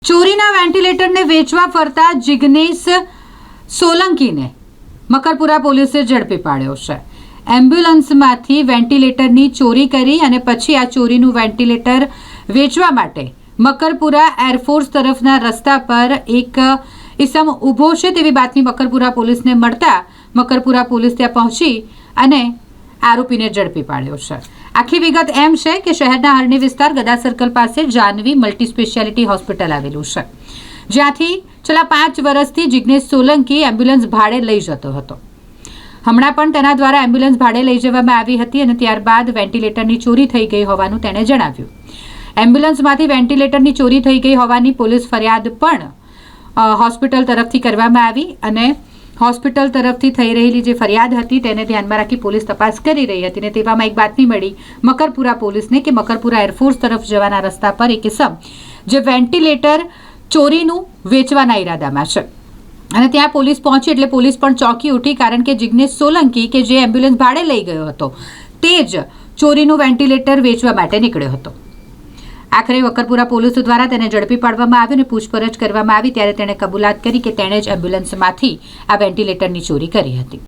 ચોરીના વેન્ટિલેટરને વેચવા ફરતા જિગ્નેશ સોલંકીને મકરપુરા પોલીસે ઝડપી પાડ્યો છે. એમ્બ્યુલન્સમાંથી વેન્ટિલેટરની ચોરી કરી અને પછી આ ચોરીનું વેન્ટિલેટર વેચવા માટે મકરપુરા એરફોર્સ તરફના રસ્તા પર એક ઇસમ ઊભો છે તેવી બાતમી મકરપુરા પોલીસને મળતા મકરપુરા પોલીસ ત્યાં પહોંચી અને આરોપીને ઝડપી પાડ્યો છે. આખી વિગત એમ છે કે શહેરના હરણી વિસ્તાર ગદા સર્કલ પાસે જાનવી મલ્ટી સ્પેશિયાલિટી હોસ્પિટલ આવેલું છે, જ્યાંથી છેલ્લા 5 વર્ષથી જિગ્નેશ સોલંકી એમ્બ્યુલન્સ ભાડે લઈ જતો હતો. હમણાં પણ તેના દ્વારા એમ્બ્યુલન્સ ભાડે લઈ જવામાં આવી હતી અને ત્યારબાદ વેન્ટિલેટરની ચોરી થઈ ગઈ હોવાનું તેણે જણાવ્યું. એમ્બ્યુલન્સમાંથી વેન્ટિલેટરની ચોરી થઈ ગઈ હોવાની પોલીસ ફરિયાદ પણ હોસ્પિટલ તરફથી કરવામાં આવી અને હોસ્પિટલ તરફથી થઈ રહેલી જે ફરિયાદ હતી તેને ધ્યાનમાં રાખી પોલીસ તપાસ કરી રહી હતી અને તેવામાં એક બાતમી મળી મકરપુરા પોલીસને કે મકરપુરા એરફોર્સ તરફ જવાના રસ્તા પર એક ઇસમ જે વેન્ટિલેટર ચોરીનું વેચવાના ઈરાદામાં છે અને ત્યાં પોલીસ પહોંચી એટલે પોલીસ પણ ચોંકી ઉઠી, કારણ કે જિગ્નેશ સોલંકી કે જે એમ્બ્યુલન્સ ભાડે લઈ ગયો હતો તે જ ચોરીનું વેન્ટિલેટર વેચવા માટે નીકળ્યો હતો. આખરે મકરપુરા પોલીસ દ્વારા તેને ઝડપી પાડવામાં આવ્યો અને પૂછપરછ કરવામાં આવી ત્યારે તેણે કબૂલાત કરી કે તેણે જ એમ્બ્યુલન્સમાંથી આ વેન્ટિલેટરની ચોરી કરી હતી.